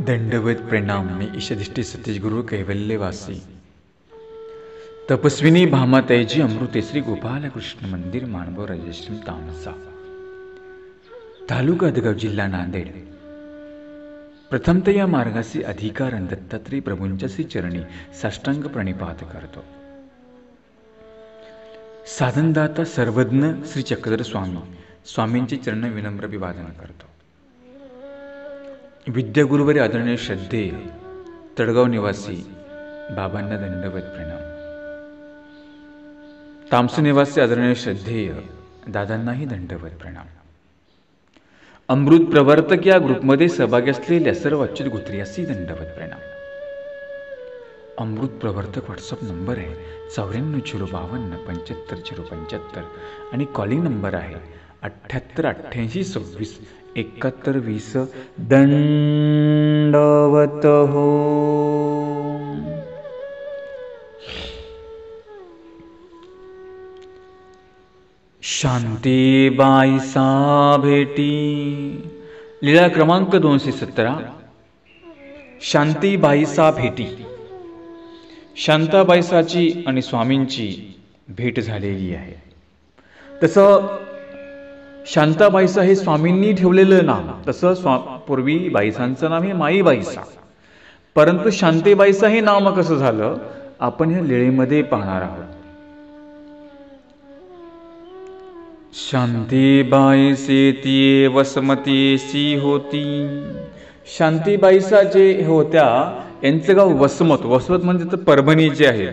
दंडवत प्रणाम. मी ईशदिष्टी सतीश गुरु कैवल्यवासी. तपस्विनी भामाताईजी अमृते श्री गोपाल कृष्ण मंदिर, मानव राजश्री तामसा, तालुका हदगाव, जिल्हा नांदेड. प्रथमतः या मार्गाचे अधिकारण दत्तात्रय प्रभूंच्या श्री चरणी साष्टांग प्रणिपात करतो. साधनदाता सर्वज्ञ श्री चक्रधर स्वामींचे चरण विनम्र अभिवादन करतो. विद्यागुरुवरी आदरणीय श्रद्धेय तळगाव निवासी बाबांना दंडवत प्रणाम. तामसा निवासी आदरणीय श्रद्धेय दादांनाही दंडवत प्रणाम. अमृत प्रवर्तक या ग्रुपमध्ये सहभागी असलेल्या सर्व अच्युत गोत्रियासी दंडवत प्रणाम. अमृत प्रवर्तक व्हॉट्सअप नंबर आहे 9405257075 आणि कॉलिंग नंबर आहे 7888267120. दंडवत हो. शांतीबाईसा भेटी. लीळा क्रमांक 217. शांतीबाईसा भेटी. शांताबाईसाची आणि स्वामींची भेट झालेली आहे. तसं शांताबाईसा हे स्वामींनी ठेवलेलं नाव, तसं पूर्वी बाईसांचं नाव हे माईबाईसा, परंतु शांतीबाईसा हे नाव मग कसं झालं आपण ह्या लीळेमध्ये पाहणार आहोत. शांतीबाईसे ती वसमतीसी होती. शांतीबाईसा जे होत्या यांचं गाव वसमत. वसमत म्हणजे तर परभणी जे आहे,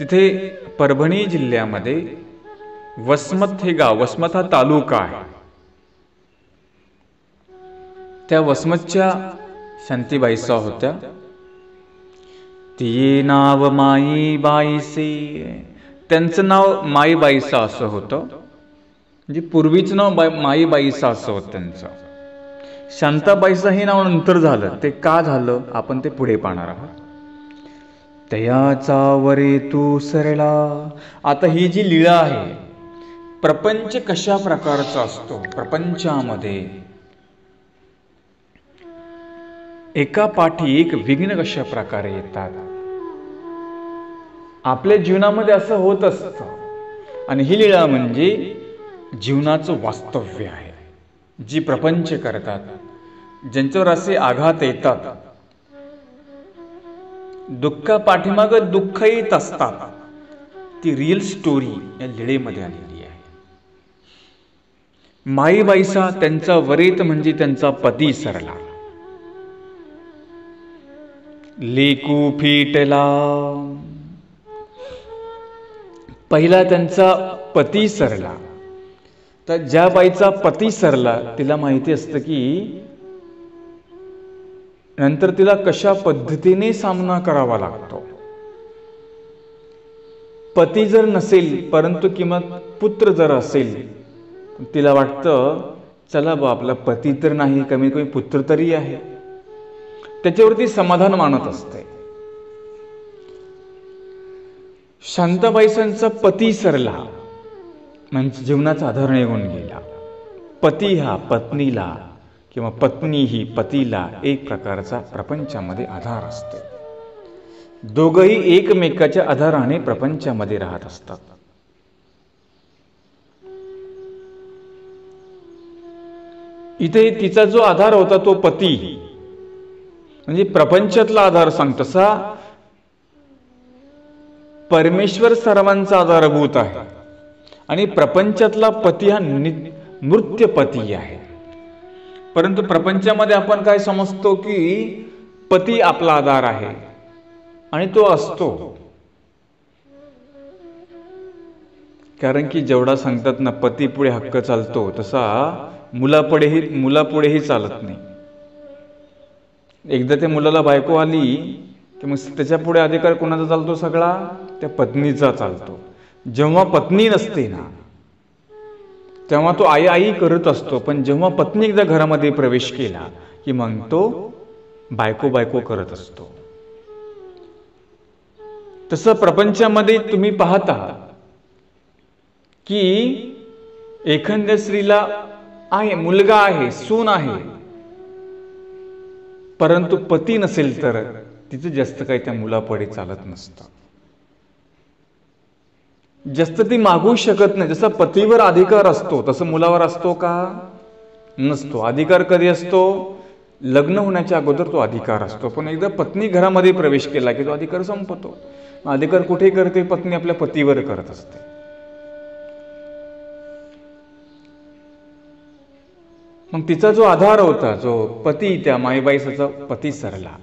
तिथे परभणी जिल्ह्यामध्ये वसमत हे गाव, वसमत हा तालुका आहे. त्या वसमतच्या शांतीबाईसा होत्या. ती नाव माईबाईसे. त्यांचं नाव माईबाईसा असं होतं, म्हणजे पूर्वीचं नाव माईबाईसा असं होतं त्यांचं. शांताबाईसा हे नाव नंतर झालं. ते का झालं आपण ते पुढे पाहणार आहोत. तयाचा वरे तू सरला. आता ही जी लीळा आहे, प्रपंच कशा प्रकारचा असतो, प्रपंचामध्ये एका पाठी एक विघ्न कशा प्रकारे येतात, आपल्या जीवनामध्ये असं होत असतं. आणि ही लीळा म्हणजे जीवनाचं वास्तव्य आहे. जी प्रपंच करतात, ज्यांच्यावर असे आघात येतात, दुःखा पाठीमाग दुःख येत असतात, ती रिअल स्टोरी या लीळेमध्ये आलेली आहे. माईबाईसा त्यांचा वरेत म्हणजे त्यांचा पती सरला. लेकू फिटला. पहिला त्यांचा पती सरला. तर ज्या बाईचा पती सरला तिला माहिती असतं की नंतर तिला कशा पद्धतीने सामना करावा लागतो. पती जर नसेल परंतु किंवा पुत्र जर असेल, तिला वाटतं चला बा आपला पती तर नाही, कमीत कमी पुत्र तरी आहे, त्याच्यावरती समाधान मानत असते. शांताबाईसांचा पती सरला म्हणजे जीवनाचा आधार निघून गेला. पती हा पत्नीला किंवा पत्नी ही पतीला एक प्रकारचा प्रपंचामध्ये आधार असतो. दोघंही एकमेकाच्या आधाराने प्रपंचामध्ये राहत असतात. इथे तिचा जो आधार होता तो पती, म्हणजे प्रपंचातला आधार सांग. तसा परमेश्वर सर्वांचा आधारभूत आहे आणि प्रपंचातला पती हा मृत्य पती आहे. परंतु प्रपंचामध्ये आपण काय समजतो की पती आपला आधार आहे आणि तो असतो. कारण की जेवढा सांगतात ना पती पुढे हक्क चालतो, तसा मुलापुढेही चालत नाही. एकदा त्या मुलाला बायको आली की मग त्याच्या पुढे अधिकार कोणाचा चालतो, सगळा त्या पत्नीचा चालतो. जेव्हा पत्नी नसते ना तेव्हा तो आई आई करत असतो, पण जेव्हा पत्नी एकदा घरामध्ये प्रवेश केला की मग तो बायको बायको करत असतो. तसं प्रपंचामध्ये तुम्ही पाहता की एखाद्या स्त्रीला आहे, मुलगा आहे, सून आहे, परंतु पती नसेल तर तिचं जास्त काही त्या मुलापुढे चालत नसतं. जास्त ती मागू शकत नाही. जसा पतीवर अधिकार असतो तसं मुलावर असतो का? नसतो. अधिकार कधी असतो? लग्न होण्याच्या अगोदर तो अधिकार असतो. पण एकदा पत्नी घरामध्ये प्रवेश केला की तो अधिकार संपतो. अधिकार कुठे करते? पत्नी आपल्या पतीवर करत असते. मग तिचा जो आधार होता, जो पती, त्या माईबाईचा पती सरला.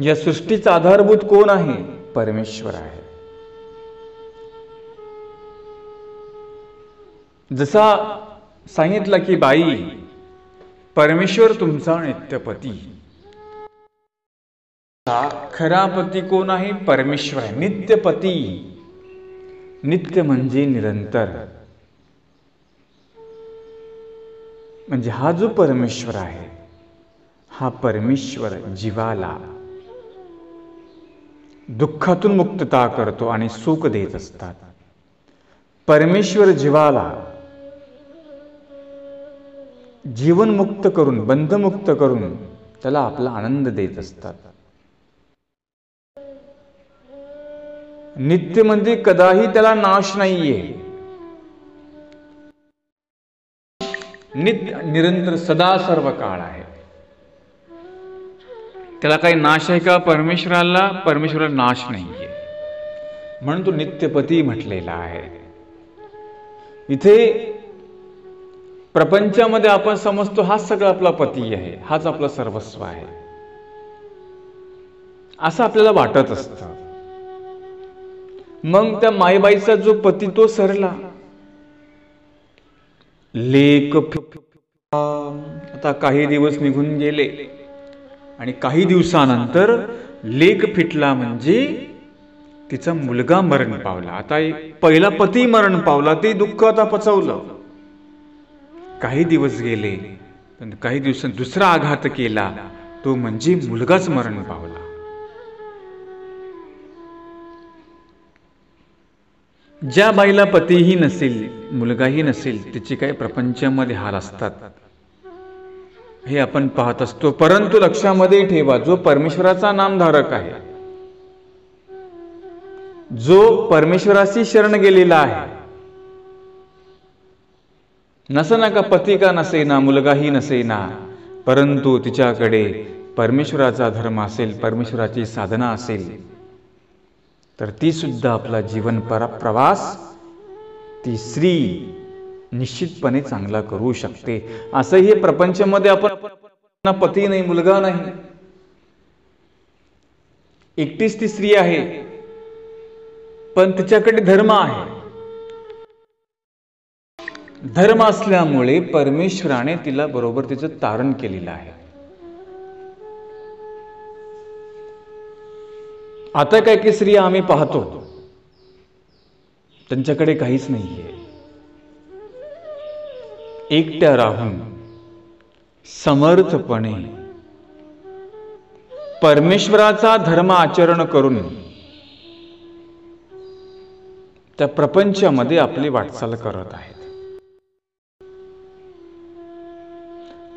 या सृष्टीचा आधारभूत कोण आहे? परमेश्वर आहे. जसा सांगितलं की बाई, परमेश्वर तुमचा नित्यपती. खरा पती कोण आहे? परमेश्वर आहे. नित्यपती. नित्य म्हणजे निरंतर. म्हणजे हा जो परमेश्वर आहे, हा परमेश्वर जीवाला दुःखातून मुक्तता करतो आणि सुख देत असतात. परमेश्वर जीवाला जीवनमुक्त करून, बंधमुक्त करून त्याला आपला आनंद देत असतात. नित्य म्हणजे कदाही त्याला नाश नाहीये. नित्य निरंतर सदा सर्व काळ आहे. त्याला काही नाश आहे का? परमेश्वराला नाश नाहीये. म्हणून तो नित्यपती म्हटलेला आहे. इथे प्रपंचामध्ये आपण समजतो हाच सगळा आपला पती आहे, हाच आपला सर्वस्व आहे, असं आपल्याला वाटत असतं. मग त्या माईबाईचा जो पती तो सरला. लेक आता काही दिवस निघून गेले आणि काही दिवसानंतर लेक फिटला, म्हणजे तिचा मुलगा मरण पावला. आता पहिला पती मरण पावला, ते दुःख आता पचवलं. काही दिवस गेले, पण काही दिवसांनी दुसरा आघात केला, तो म्हणजे मुलगाच मरण पावला. ज्या बाईला पतीही नसेल, मुलगाही नसेल, तिचे काही प्रपंचामध्ये हाल असतात, हे आपण पाहत असतो. परंतु लक्षामध्ये ठेवा, जो परमेश्वराचा नामधारक आहे, जो परमेश्वराशी शरण गेलेला आहे, नसना का पती का नसेना, मुलगाही नसेना, परंतु तिच्याकडे परमेश्वराचा धर्म असेल, परमेश्वराची साधना असेल, तर ती सुद्धा आपला जीवन प्रवास ती स्त्री निश्चितपणे चांगला करू शकते. असंही प्रपंचामध्ये आपण पती नाही, मुलगा नाही, एकटीच ती स्त्री आहे, पण तिच्याकडे धर्म आहे. धर्म असल्यामुळे परमेश्वराने तिला बरोबर तिचं तारण केलेलं आहे. आता काही स्त्रिया आम्ही पाहतो, त्यांच्याकडे काहीच नाहीये. एकट्या राहून समर्थपणे परमेश्वराचा धर्म आचरण करून त्या प्रपंचामध्ये आपली वाटचाल करत आहेत.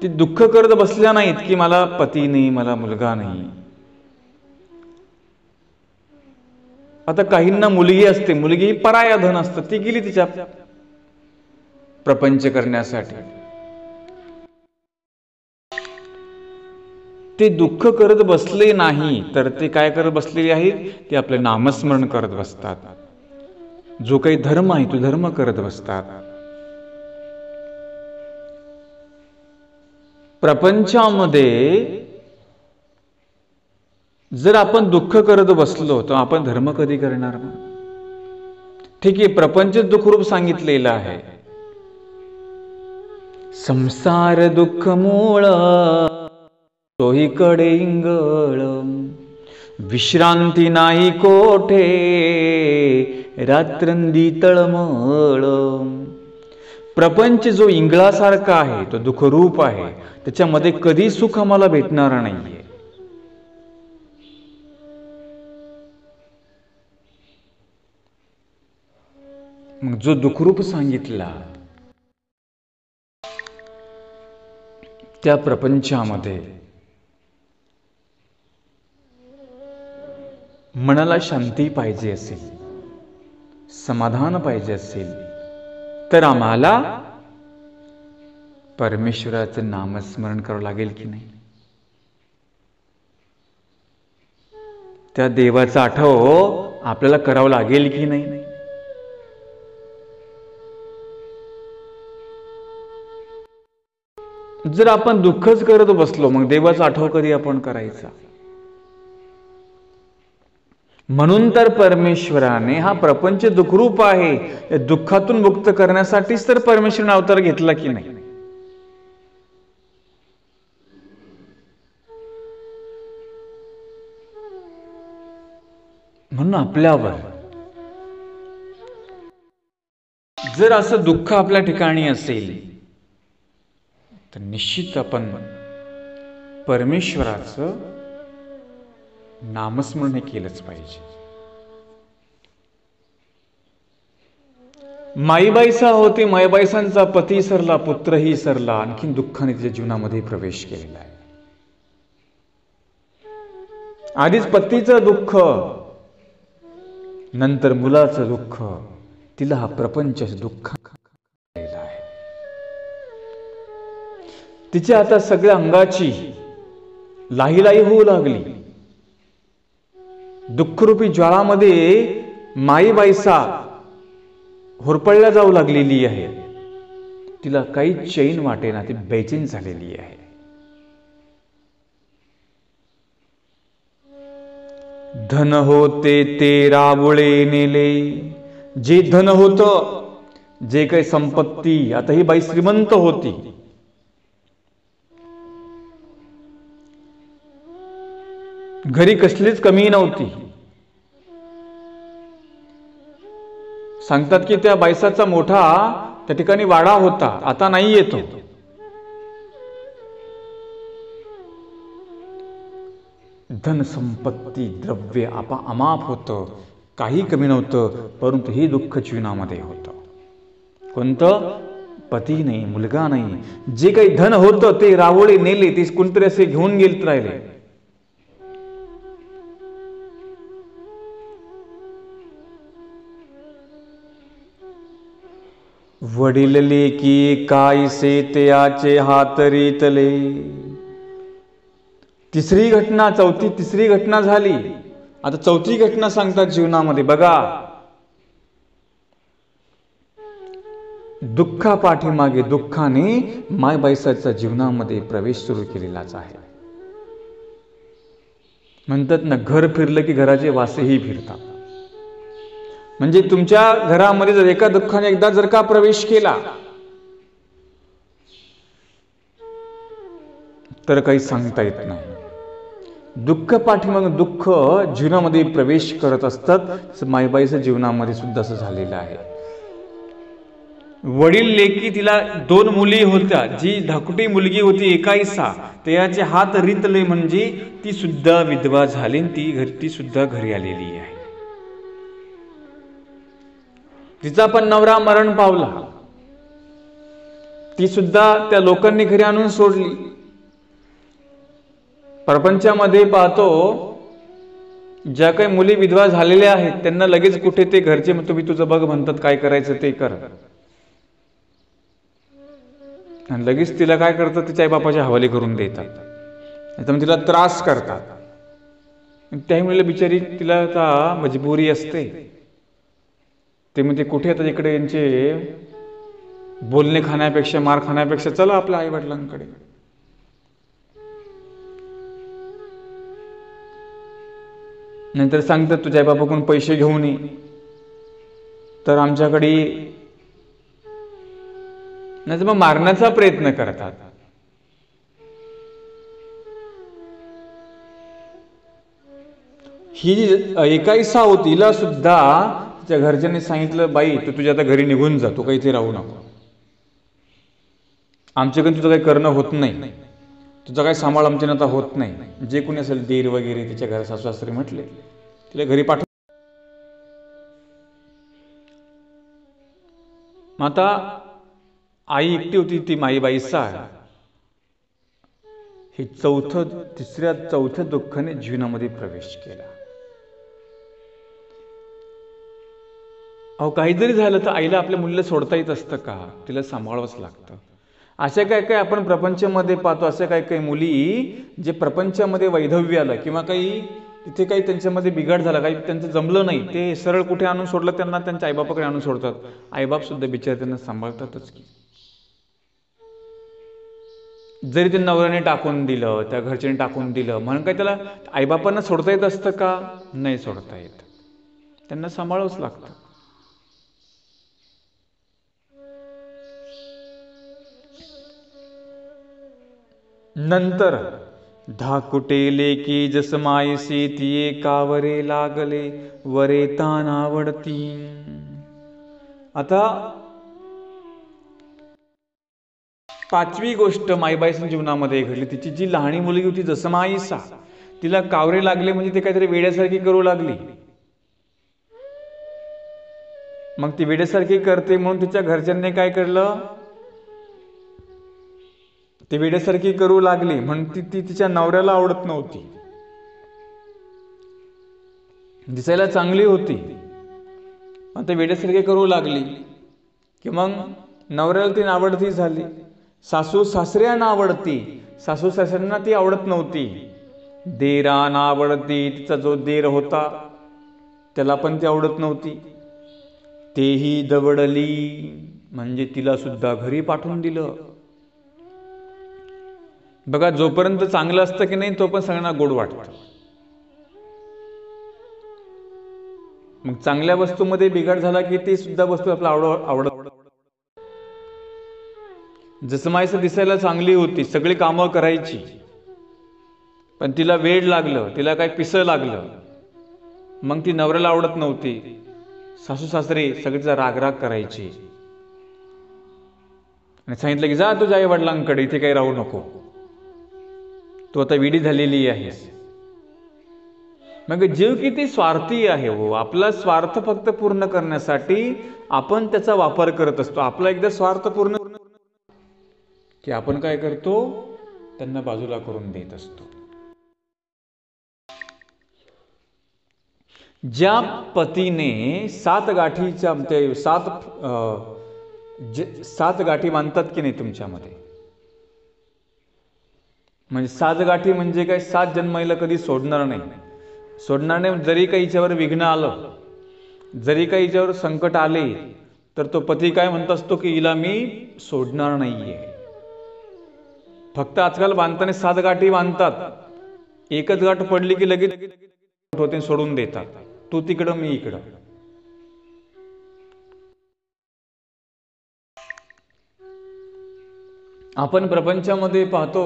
ती दुःख करत बसल्या नाहीत की मला पती नाही, मला मुलगा नाही. आता काहींना मुलगी असते, मुलगी ही पराया धन असतं, ती गेली तिच्या प्रपंच करण्यासाठी. ते दुःख करत बसले नाही, तर ते काय करत बसलेले आहेत? ते आपले नामस्मरण करत बसतात. जो काही धर्म आहे तो धर्म करत बसतात. प्रपंचामध्ये जर आपण दुःख करत बसलो तर आपण धर्म कधी करणार? ठीक आहे, प्रपंच दुःखरूप सांगितलेलं आहे. संसार दुःख मूळ तोहीकडे इंगळ, विश्रांती नाही कोठे रात्रंदी तळमळ. प्रपंच जो इंगळासारखा आहे, तो दुःखरूप आहे, त्याच्यामध्ये कधी सुख आम्हाला भेटणार नाहीये. मग जो दुःखरूप सांगितला त्या प्रपंचामध्ये मनाला शांती पाहिजे असेल, समाधान पाहिजे असेल, तर आम्हाला परमेश्वराचं नामस्मरण करावं लागेल की नाही? त्या देवाचा आठव आपल्याला करावं लागेल की नाही? जर आपण दुःखच करत बसलो, मग देवाचा आठव कधी आपण करायचा? म्हणून तर परमेश्वराने हा प्रपंच दुःखरूप आहे, या दुःखातून मुक्त करण्यासाठीच तर परमेश्वराने अवतार घेतला की नाही? म्हणून आपल्यावर जर असं दुःख आपल्या ठिकाणी असेल तर निश्चित आपण परमेश्वराचं नामस्मरण हे केलंच पाहिजे. माईबाईसा होती, माईबाईसांचा पती सरला, पुत्रही सरला, आणखीन दुःखाने तिच्या जीवनामध्ये प्रवेश केलेला आहे. आधीच पतीचं दुःख, नंतर मुलाचं दुःख, तिला हा प्रपंच दुःख आहे. तिच्या आता सगळ्या अंगाची लाहीलाही होऊ लागली. दुःखरूपी ज्वाळामध्ये माईबाईसा होरपळल्या जाऊ लागलेली आहे. तिला काही चैन वाटेना, ती बेचैन झालेली आहे. धन होते ते राबुळे नेले. जे धन होत, जे काही संपत्ती, आता ही बाई श्रीमंत होती. घरी कसलीच कमी नव्हती. सांगतात की त्या बाईसाचा मोठा त्या ठिकाणी वाडा होता, आता नाही येतो. धन संपत्ती द्रव्य अमाप होतं, काही कमी नव्हतं. परंतु हे दुःख जीवनामध्ये होतं. कोणतं? पती नाही, मुलगा नाही. जे काही धन होतं ते रावळे नेले, ते कोणतरी असे घेऊन गेले राहिले. वडील लेकी कायसे त्याचे हात रीतले. तिसरी घटना झाली. आता चौथी घटना सांगतात जीवनामध्ये. बघा, दुःखा पाठीमागे दुःखाने मायबाईसाच्या जीवनामध्ये प्रवेश सुरू केलेलाच आहे. म्हणतात ना, घर फिरलं की घराचे वासेही फिरतात. म्हणजे तुमच्या घरामध्ये जर एका दुःखाने एकदा जर का प्रवेश केला तर काही सांगता येत नाही. दुःख पाठीमागे दुःख जीवनामध्ये प्रवेश करत असतात. माईबाईच्या जीवनामध्ये सुद्धा असं झालेलं आहे. वडील लेकी, तिला 2 मुली होत्या. जी धाकटी मुलगी होती एकाईसा, त्याचे हात रीतले, म्हणजे ती सुद्धा विधवा झाली. ती सुद्धा घरी आलेली आहे. तिचा पण नवरा मरण पावला. ती सुद्धा त्या लोकांनी घरी आणून सोडली. प्रपंचामध्ये पाहतो, ज्या काही मुली विधवा झालेल्या आहेत त्यांना लगेच कुठे ते घरचे तुम्ही तुझं बघ म्हणतात, काय करायचं ते कर. आणि लगेच तिला काय करतात, तिच्या आई बापाच्या हवाले करून देतात. त्यामुळे तिला त्रास करतात. त्यामुळे बिचारी, तिला आता मजबुरी असते. ते म्हणजे कुठे आता इकडे यांचे बोलणे खाण्यापेक्षा, मार खाण्यापेक्षा चला आपल्या आई वडिलांकडे. नंतर सांगतात तुझ्या आई बापाकडून पैसे घेऊन ये. तर आमच्याकडे नाही, मग मारण्याचा प्रयत्न करतात. ही जी एकाईसा होती, हिला सुद्धा तिच्या घरच्यांनी सांगितलं, बाई तू तुझ्या आता घरी निघून जा, तू काही इथे राहू नको. आमच्याकडून तुझं काही करणं होत नाही, तुझा काही सांभाळ आमच्यानं आता होत नाही. जे कोणी असेल दीर वगैरे तिच्या घर सासू सासरे म्हटले, तिला घरी पाठव. आता आई एकटी होती, ती माईबाईसा. हे चौथ्या दुःखाने जीवनामध्ये प्रवेश केला. अहो, काही जरी झालं तर आईला आपल्या मुलीला सोडता येत असतं का? तिला सांभाळावंच लागतं. अशा काय आपण प्रपंचामध्ये पाहतो, अशा काही मुली जे प्रपंचामध्ये वैधव्य आलं किंवा काही तिथे काही त्यांच्यामध्ये बिघाड झाला, काही त्यांचं जमलं नाही, ते सरळ कुठे आणून सोडलं, त्यांना त्यांच्या आईबापाकडे आणून सोडतात. आईबाप सुद्धा बिचारे त्यांना सांभाळतातच की. जरी ते नवऱ्याने टाकून दिलं, त्या घरच्याने टाकून दिलं म्हणून काय त्याला आईबापांना सोडता येत असतं का? नाही सोडता येत. त्यांना सांभाळावंच लागतं. नंतर धाकुटे लेकी जस मायसी तिये कावरे लागले वरे तान आवडती. आता पाचवी गोष्ट माईबाईच्या जीवनामध्ये घडली. तिची जी लहानी मुलगी होती जसमाईसा, तिला कावरे लागले म्हणजे ते काहीतरी वेड्यासारखी करू लागली. मग ती वेड्यासारखी करते म्हणून तिच्या घरच्यांनी काय केलं, ती वेड्यासारखी करू लागली म्हणून ती तिच्या नवऱ्याला आवडत नव्हती. दिसायला चांगली होती पण ते वेड्यासारखी करू लागली की मग नवऱ्याला ती आवडती झाली. सासू सासऱ्यांना आवडती, सासू सासऱ्यांना ती आवडत नव्हती. देरांना आवडती, तिचा जो देर होता त्याला पण ती आवडत नव्हती. तेही दवडली म्हणजे तिला सुद्धा घरी पाठवून दिलं. बघा, जोपर्यंत चांगलं असतं की नाही तोपर्यंत सगळ्यांना गोड वाटतं. मग चांगल्या वस्तूमध्ये बिघाड झाला की ती सुद्धा वस्तू आपल्याला आवडत. जसमाईचं दिसायला चांगली होती, सगळी कामं करायची, पण तिला वेड लागलं, तिला काय पिसं लागलं, मग ती नवऱ्याला आवडत नव्हती. सासू सासरे सगळीचा रागराग करायची आणि सांगितलं की जा तुझ्या आई वडिलांकडे, इथे काही राहू नको, तू आता विडी झालेली आहेस. मग जीव किती स्वार्थी आहे हो. आपला स्वार्थ फक्त पूर्ण करण्यासाठी आपण त्याचा वापर करत असतो. आपला एकदा स्वार्थ पूर्ण की आपण काय करतो, त्यांना बाजूला करून देत असतो. ज्या पतीने सात गाठी बांधतात की नाही तुमच्यामध्ये, म्हणजे सात गाठी म्हणजे काय, 7 जन्माला कधी सोडणार नाही. जरी काही हिच्यावर विघ्न आलं, जरी काही हिच्यावर संकट आले, तर तो पती काय म्हणत असतो की हिला मी सोडणार नाहीये. फक्त आजकाल बांधताना 7 गाठी बांधतात, एकच गाठ पडली की लगेच होते, सोडून देतात, तू तिकडं मी इकडं. आपण प्रपंचामध्ये पाहतो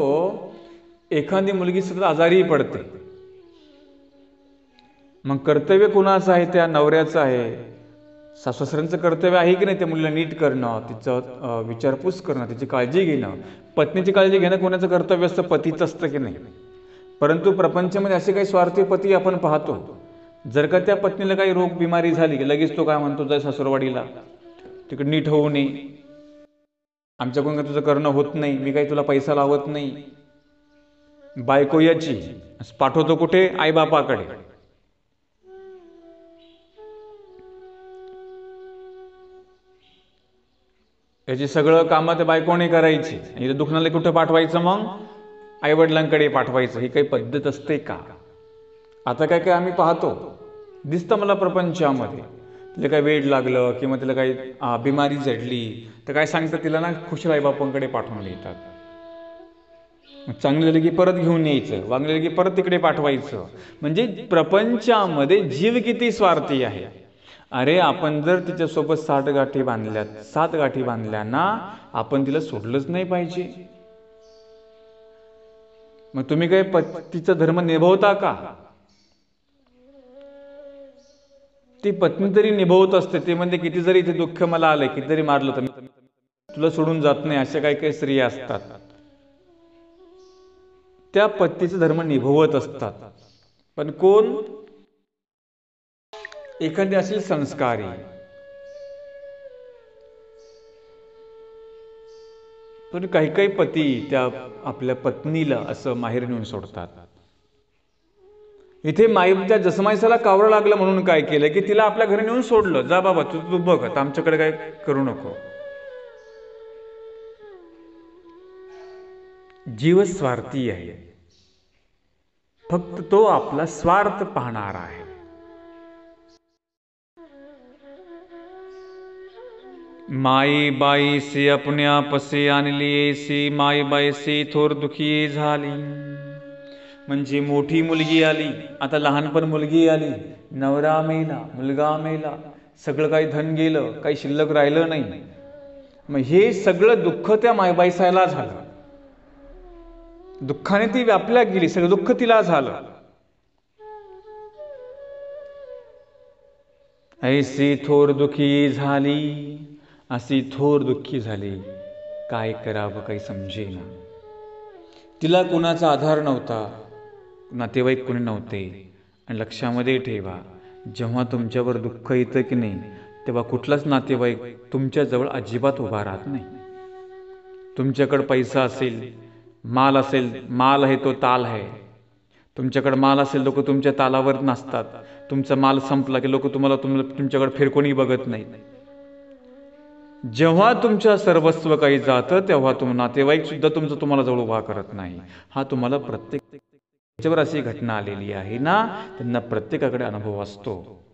एखादी मुलगी सतत आजारी पडते, मग कर्तव्य कुणाचं आहे, त्या नवऱ्याचं आहे. सासऱ्यांचं कर्तव्य आहे की नाही त्या मुलीला नीट करणं, तिचं विचारपूस करणं, तिची काळजी घेणं. पत्नीची काळजी घेणं कोणाचं कर्तव्य असतं, पतीचं असतं की नाही. परंतु प्रपंचामध्ये असे काही स्वार्थी पती आपण पाहतो, जर का त्या पत्नीला काही रोग बिमारी झाली की लगेच तो काय म्हणतो, जाय सासूरवाडीला, तिकडे नीट होऊ नये, आमच्याकडून काय तुझं करणं होत नाही, मी काही तुला पैसा लावत नाही. बायको याची पाठवतो कुठे, आईबापाकडे. याची सगळं कामं त्या बायकोने करायची, इथं दुखण्याला कुठं पाठवायचं, मग आईवडिलांकडे पाठवायचं. ही काही पद्धत असते का? आता काय आम्ही पाहतो, दिसतं मला प्रपंचामध्ये, तिला काय वेड लागलं किंवा तिला काही बिमारी जडली तर काय सांगतात, तिला ना खुशाल आईबापांकडे पाठवून देतात. चांगलं झालं की परत घेऊन यायचं, वागलं की परत तिकडे पाठवायचं. म्हणजे प्रपंचामध्ये जीव किती स्वार्थी आहे. अरे आपण जर तिच्यासोबत 7 गाठी बांधल्या ना, आपण तिला सोडलंच नाही पाहिजे. मग तुम्ही काय पतीचा धर्म निभवता का? ती पत्नी तरी निभवत असते. ते म्हणजे किती जरी इथे दुःख मला आलंय, किती जरी मारलं तर तुला सोडून जात नाही, अशा काही स्त्रिया असतात, त्या पतीचा धर्म निभवत असतात. पण कोण, एखादी असेल संस्कारी, पण काही काही पती त्या आपल्या पत्नीला असं माहेर नेऊन सोडतात. इथे त्या जसमाईसाला कावरं लागलं म्हणून काय केलं की तिला आपल्या घरी नेऊन सोडलं. जा बाबा तू बघ, आता आमच्याकडे काय करू नको. जीव स्वार्थी आहे, फक्त तो आपला स्वार्थ पाहणार आहे. माई बाईसी अपने आपसे आणली, माई बाईसी थोर दुखी झाली. म्हणजे मोठी मुलगी आली, आता लहानपण मुलगी आली, नवरा मेला, मुलगा मेला, सगळं काही धन गेलं, काही शिल्लक राहिलं नाही. मग हे सगळं दुःख त्या मायबाईसाला झालं. दुःखाने ती व्यापल्या गेली, सगळं दुःख तिला झालं. ऐसी थोर दुखी झाली, अशी थोर दुःखी झाली. काय करावं काही समजेना. तिला कोणाचा आधार नव्हता, नातेवाईक कोणी नव्हते. आणि लक्षामध्ये ठेवा, जेव्हा तुमच्यावर दुःख येतं की नाही, तेव्हा कुठलाच नातेवाईक तुमच्याजवळ अजिबात उभा राहत नाही. तुमच्याकडे पैसा असेल, माल असेल, माल आहे तो ताल आहे. तुमच्याकडे माल असेल, लोक तुमच्या तालावर नसतात. तुमचा माल संपला की लोक तुमच्याकडे फिरकोणी बघत नाहीत. जेव्हा तुमच्या सर्वस्व काही जातं तेव्हा नातेवाईक सुद्धा तुम्हाला जवळ उभा करत नाही. हा तुम्हाला प्रत्येकावर अशी घटना आलेली आहे ना, त्यांना प्रत्येकाकडे अनुभव असतो.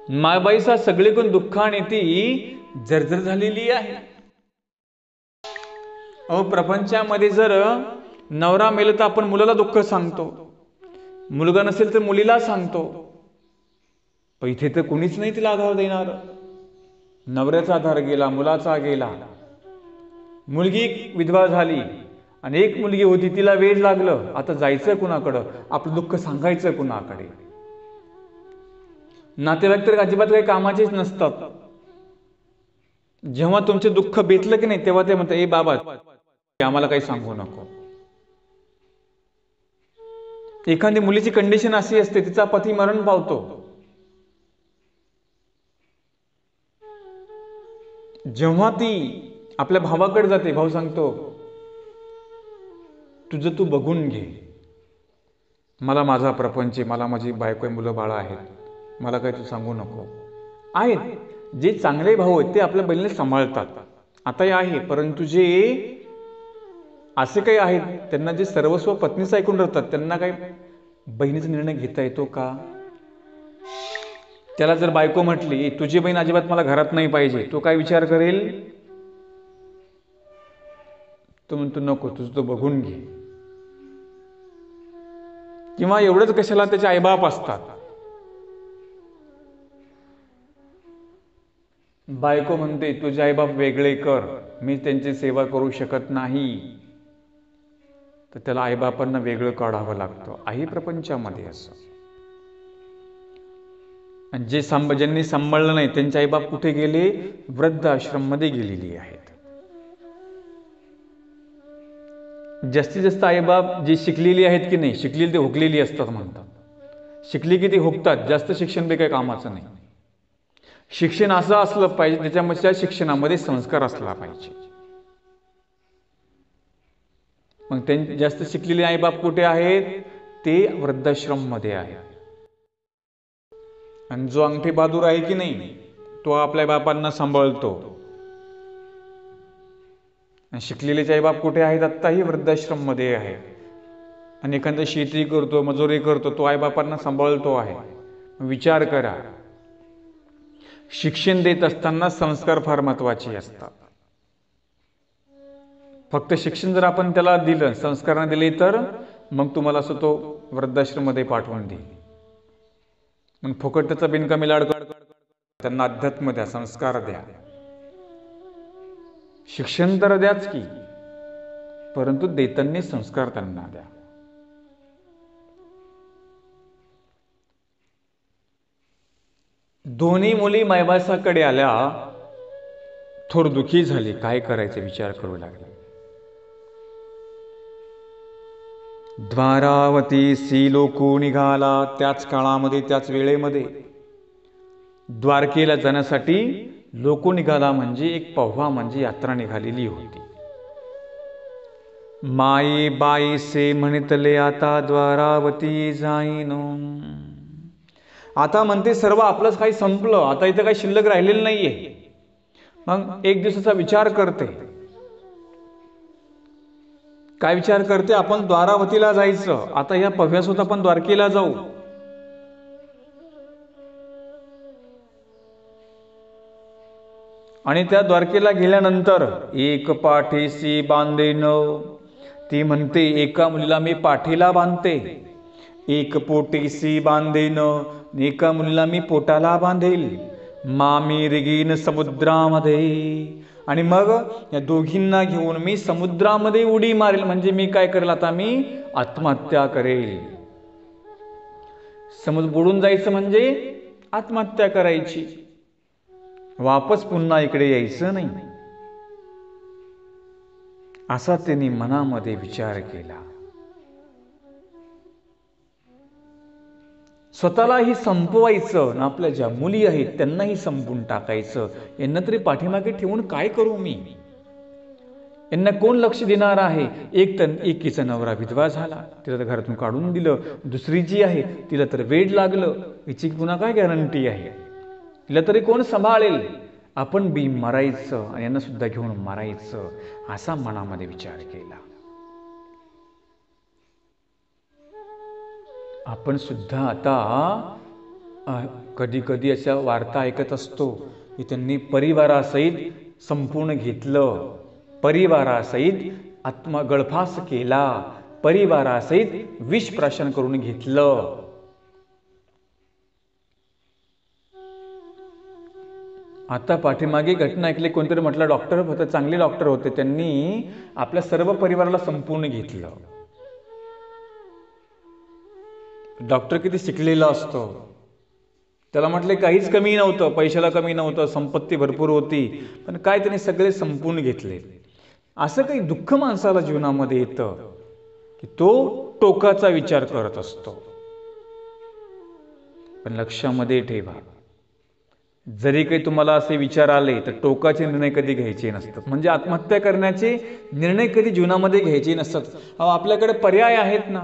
मायबाईचा सगळीकडून दुःखाने ती जर्जर झालेली आहे. प्रपंचामध्ये जर नवरा मेला तर आपण मुलाला दुःख सांगतो, मुलगा नसेल तर मुलीला सांगतो. पण इथे तर कुणीच नाही तिला आधार देणार. नवऱ्याचा आधार गेला, मुलाचा गेला, मुलगी विधवा झाली आणि एक मुलगी होती तिला वेड लागलं. आता जायचं कुणाकडं, आपलं दुःख सांगायचं कुणाकडे. नातेवाईक तर अजिबात काही कामाचेच नसतात. जेव्हा तुमचे दुःख बेतलं की नाही तेव्हा ते म्हणतात, ए बाबा आम्हाला काही सांगू नको. एखादी मुलीची कंडिशन अशी असते, तिचा पती मरण पावतो. जेव्हा ती आपल्या भावाकडे जाते, भाऊ सांगतो तुझं तू बघून घे, मला माझा प्रपंच, मला माझी बायको, मुलं बाळा आहेत, मला काही तू सांगू नको. आहेत जे चांगले भाऊ आहेत ते आपल्या बहिणीला सांभाळतात, आता आहे. परंतु जे असे काही आहेत त्यांना जे सर्वस्व पत्नीच ऐकून राहतात, त्यांना काही बहिणीचा निर्णय घेता येतो का? त्याला जर बायको म्हटली तुझी बहीण अजिबात मला घरात नाही पाहिजे, तो काय विचार करेल? तो म्हणतो नको, तुझं तो बघून घे. किंवा एवढंच कशाला, त्याचे आईबाप असतात. बायको म्हणते तुझे आईबाप वेगळे कर, मी त्यांची सेवा करू शकत नाही. तर त्याला आईबापांना वेगळं काढावं लागतं. आहे प्रपंचामध्ये असं. आणि ज्यांनी सांभाळलं नाही त्यांचे आईबाप कुठे गेले? वृद्ध आश्रम मध्ये गेलेली आहेत. जास्तीत जास्त आईबाप जे शिकलेली आहेत की नाही, शिकलेली ते हुकलेली असतात म्हणतात. शिकली की ते हुकतात, जास्त शिक्षण बी काही कामाचं नाही. शिक्षण असं असलं पाहिजे त्याच्यामध्ये शिक्षणामध्ये संस्कार असला पाहिजे. मग ते जास्त शिकलेले आईबाप कुठे आहेत? ते वृद्धाश्रम मध्ये आहेत. आणि जो अंगठी बहादूर आहे की नाही, तो आपल्या बापांना सांभाळतो. शिकलेले आईबाप कुठे आहेत? आत्ताही वृद्धाश्रम मध्ये आहे. आणि एखादा शेती करतो, मजुरी करतो, तो आईबापांना सांभाळतो आहे. विचार करा, शिक्षण देत असताना संस्कार फार महत्वाचे असतात. फक्त शिक्षण जर आपण त्याला दिलं, संस्कार दिले, तर मग तुम्हाला असं तो वृद्धाश्रम मध्ये पाठवून देईल. मग फुकट त्याचा बिनकामी लाड, त्यांना अध्यात्म द्या, संस्कार द्या. शिक्षण तर द्याच की, परंतु देताना संस्कार त्यांना द्या. दोन्ही मुली मायबासाकडे आल्या, थोर दुखी झाली, काय करायचे विचार करू लागले. द्वारावतीसी लोको निघाला. त्याच काळामध्ये, त्याच वेळेमध्ये द्वारकेला जाण्यासाठी लोको निघाला म्हणजे एक पव्हा म्हणजे यात्रा निघालेली होती. माई बाईसे म्हणितले आता द्वारावती जाईन. आता म्हणते सर्व आपलंच काही संपलं, आता इथं काही शिल्लक राहिलेलं नाहीये. मग एक दिवसाचा विचार करते. काय विचार करते? आपण द्वारावतीला जायचं. आता या पव्यासोबत आपण द्वारकेला जाऊ. आणि त्या द्वारकेला गेल्यानंतर एक पाठीसी बांधेन, ती म्हणते एका मुलीला मी पाठीला बांधते. एक पोटीसी बांधेन, एका मुलीला मी पोटाला बांधेल. मामी रिगीन समुद्रामध्ये, आणि मग या दोघींना घेऊन मी समुद्रामध्ये उडी मारेल. म्हणजे मी काय करेल? आता मी आत्महत्या करेल. समुद्र बुडून जायचं म्हणजे आत्महत्या करायची, वापस पुन्हा इकडे यायचं नाही. असा त्यांनी मनामध्ये विचार केला. स्वतःलाही संपवायचं, आपल्या ज्या मुली आहेत त्यांनाही संपून टाकायचं. यांना तरी पाठीमागे ठेवून काय करू मी? यांना कोण लक्ष देणार आहे? एकीचा नवरा विधवा झाला, तिला तर घरातून काढून दिलं. दुसरी जी आहे तिला तर वेड लागलं, हिची पुन्हा काय गॅरंटी आहे? तिला तरी कोण सांभाळेल? आपण बी मरायचं आणि यांना सुद्धा घेऊन मरायचं, असा मनामध्ये विचार केला. आपण सुद्धा आता कधी कधी अशा वार्ता ऐकत असतो की त्यांनी परिवारासहित संपूर्ण घेतलं, परिवारासहित गळफास केला, परिवारासहित विष प्राशन करून घेतलं. आता पाठीमागे घटना ऐकली, कोणतरी म्हटलं डॉक्टर होते, चांगले डॉक्टर होते, त्यांनी आपल्या सर्व परिवाराला संपूर्ण घेतलं. डॉक्टर किती शिकलेला असतो, त्याला म्हटले काहीच कमी नव्हतं, पैशाला कमी नव्हतं, संपत्ती भरपूर होती, पण काय त्यांनी सगळे संपूर्ण घेतले. असं काही दुःख माणसाला जीवनामध्ये येतं की तो टोकाचा विचार करत असतो. पण लक्षामध्ये ठेवा, जरी काही तुम्हाला असे विचार आले तर टोकाचे निर्णय कधी घ्यायचे नसतात. म्हणजे आत्महत्या करण्याचे निर्णय कधी जीवनामध्ये घ्यायचे नसतात. आपल्याकडे पर्याय आहेत ना.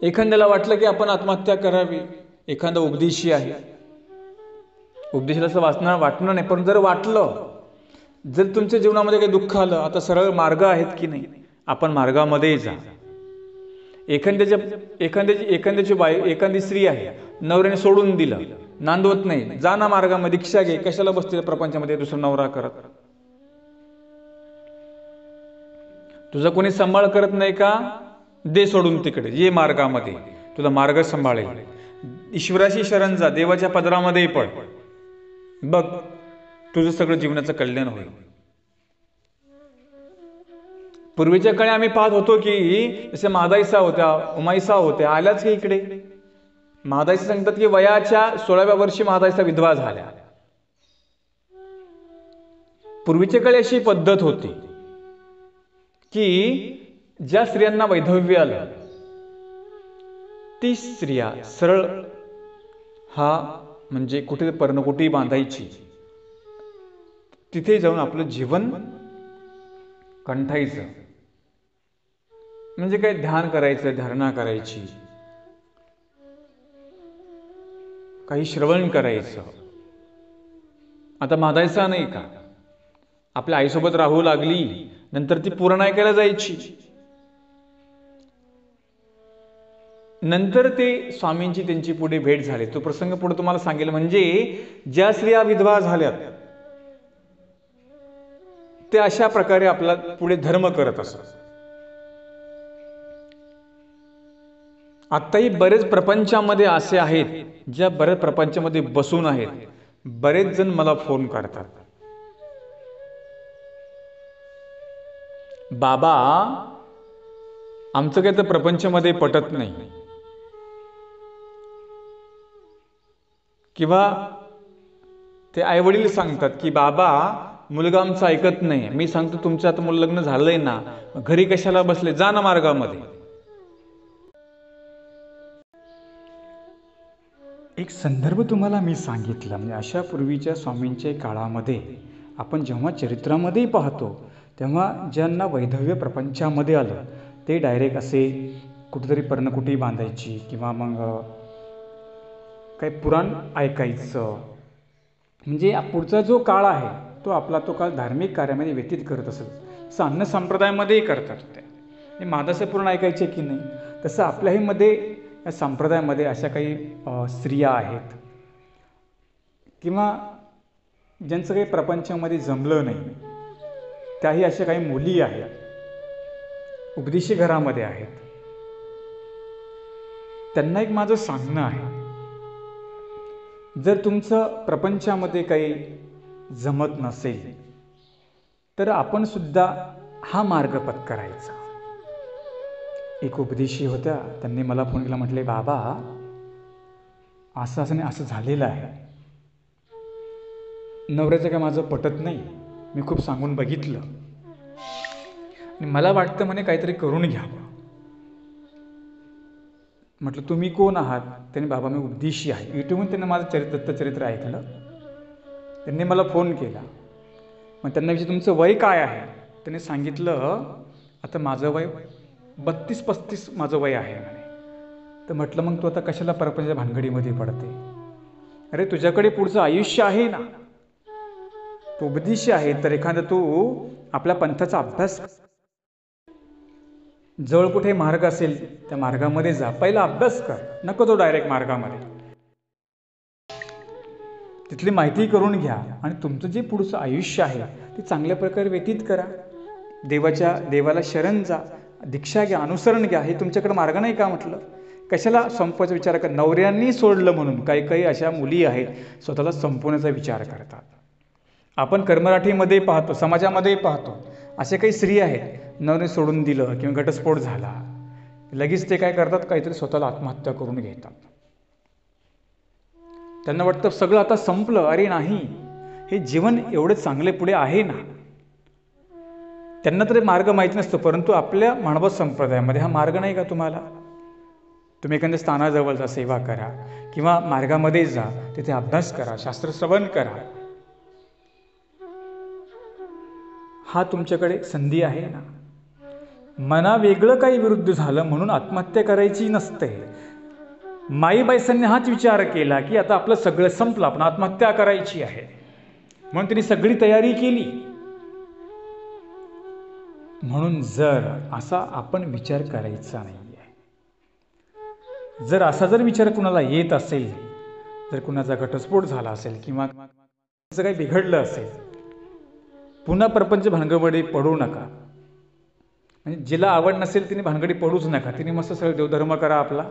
एखाद्याला वाटलं की आपण आत्महत्या करावी, एखादा उपदेशी आहे, उपदेशाला असं वाटणं नाही, पण जर वाटलं, जर तुमच्या जीवनामध्ये काही दुःख आलं, आता सरळ मार्ग आहेत की नाही, आपण मार्गामध्ये जा. एखादी स्त्री आहे, नवऱ्याने सोडून दिलं, नांदवत नाही, जा ना मार्गामध्ये, दीक्षा घे, कशाला बसते प्रपंचामध्ये दुसरा नवरा करत? तुझा कोणी सांभाळ करत नाही का? दे सोडून तिकडे, ये मार्गामध्ये, तुला मार्ग सांभाळेल. ईश्वराशी शरण जा, देवाच्या पदरामध्ये पड, बघ तुझं सगळं जीवनाचं कल्याण होईल. पूर्वीच्या काळी आम्ही पाहत होतो की जसे मादाईसा होत्या, उमाईसा होत्या, आल्याच की इकडे. मादाईसा सांगतात की वयाच्या 16व्या वर्षी मादाईसा विधवा झाल्या. पूर्वीच्या काळी अशी पद्धत होती की ज्या स्त्रियांना वैधव्य आलं, ती स्त्रिया सरळ म्हणजे कुठे पर्णकुटी बांधायची, तिथे जाऊन आपलं जीवन कंठायचं. म्हणजे काय, ध्यान करायचं, धारणा करायची, काही श्रवण करायचं. आता मादायचा नाही का, आपल्या आईसोबत राहू लागली, नंतर ती पूर्ण ऐकायला जायची. नंतर ते स्वामींची त्यांची पुढे भेट झाली. तो प्रसंग पुढे तुम्हाला सांगेल. म्हणजे ज्या स्त्रिया विधवा झाल्यात ते अशा प्रकारे आपला पुढे धर्म करत असत. आत्ताही बरेच प्रपंचामध्ये असे आहेत, ज्या बऱ्याच प्रपंचामध्ये बसून आहेत. बरेच जण मला फोन करतात, बाबा आमचं काही तर प्रपंचामध्ये पटत नाही, किंवा ते आईवडील सांगतात की बाबा मुलगा आमचं ऐकत नाही. मी सांगतो तुमचं आता मुलं लग्न झालंय ना, घरी कशाला बसले, जा ना मार्गामध्ये. एक संदर्भ तुम्हाला मी सांगितला, म्हणजे अशा पूर्वीच्या स्वामींच्या काळामध्ये आपण जेव्हा चरित्रामध्येही पाहतो तेव्हा ज्यांना वैधव्य प्रपंचामध्ये आलं ते डायरेक्ट असे कुठेतरी पर्णकुटी बांधायची किंवा मग काही पुराण ऐकायचं, म्हणजे पुढचा जो काळ आहे तो आपला तो काळ धार्मिक कार्यामध्ये व्यतीत करत असेल. तसं अन्न संप्रदायामध्येही करतात ते मादाचं पुराण ऐकायचे की नाही, तसं आपल्याही मध्ये या संप्रदायामध्ये अशा काही स्त्रिया आहेत किंवा ज्यांचं काही प्रपंचामध्ये जमलं नाही, त्याही अशा काही मुली आहेत, उपदेशी घरामध्ये आहेत. त्यांना एक माझं सांगणं आहे, जर तुमचं प्रपंचामध्ये काही जमत नसेल तर आपण सुद्धा हा मार्ग पत्करायचा. एक उपदेशी होत्या, त्यांनी मला फोन केला, म्हटले बाबा असं नाही, असं झालेलं आहे, नवऱ्याचं काय माझं पटत नाही, मी खूप सांगून बघितलं आणि मला वाटतं म्हणे काहीतरी करून घ्यावं. म्हटलं तुम्ही कोण आहात? त्यांनी बाबा मी उपदेशी आहे. युट्यूबहून त्यांनी माझं दत्तचरित्र ऐकलं, त्यांनी मला फोन केला. मग त्यांना विचारलं तुमचं वय काय आहे? त्यांनी सांगितलं आता माझं वय 32-35 माझं वय आहे म्हणे. तर म्हटलं मग तू आता कशाला परपंच भानगडीमध्ये पडते? अरे तुझ्याकडे पुढचं आयुष्य आहे ना, तू उपदेशी आहे तर एखादा तू आपल्या पंथाचा अभ्यास, जवळ कुठे मार्ग असेल त्या मार्गामध्ये जा, पहिला अभ्यास कर, नको तो डायरेक्ट मार्गामध्ये. तिथली माहिती करून घ्या आणि तुमचं जे पुढचं आयुष्य आहे ते चांगल्या प्रकारे व्यतीत करा. देवाला शरण जा, दीक्षा घ्या, अनुसरण घ्या. हे तुमच्याकडे मार्ग नाही का? म्हटलं कशाला संपवायचा विचार कर. नवऱ्यांनी सोडलं म्हणून काही काही अशा मुली आहेत स्वतःला संपवण्याचा विचार करतात. आपण कर्मराठीमध्ये पाहतो, समाजामध्ये पाहतो, असे काही स्त्री आहेत, नवरे सोडून दिलं किंवा घटस्फोट झाला लगेच ते काय करतात, काहीतरी स्वतःला आत्महत्या करून घेतात. त्यांना वाटतं सगळं आता संपलं. अरे नाही, हे जीवन एवढे चांगले पुढे आहे ना. त्यांना तरी मार्ग माहीत नसतो, परंतु आपल्या मानव संप्रदायामध्ये हा मार्ग नाही का तुम्हाला? तुम्ही एखाद्या स्थानाजवळ जा, सेवा करा किंवा मार्गामध्ये जा, तिथे अभ्यास करा, शास्त्र श्रवण करा. हा तुमच्याकडे संधी आहे ना. मना वेगळं काही विरुद्ध झालं म्हणून आत्महत्या करायची नसते. माईबाईसांनी हाच विचार केला की आता आपलं सगळं संपलं, आपण आत्महत्या करायची आहे, म्हणून त्यांनी सगळी तयारी केली. म्हणून जर असा आपण विचार करायचा नाहीये, जर असा विचार कुणाला येत असेल, जर कुणाचा घटस्फोट झाला असेल किंवा काही बिघडलं असेल, पुन्हा प्रपंच भानगडीमध्ये पडू नका. म्हणजे जिला आवड नसेल तिने भानगडी पडूच नका. तिने मस्त सगळं देवधर्म करा आपला.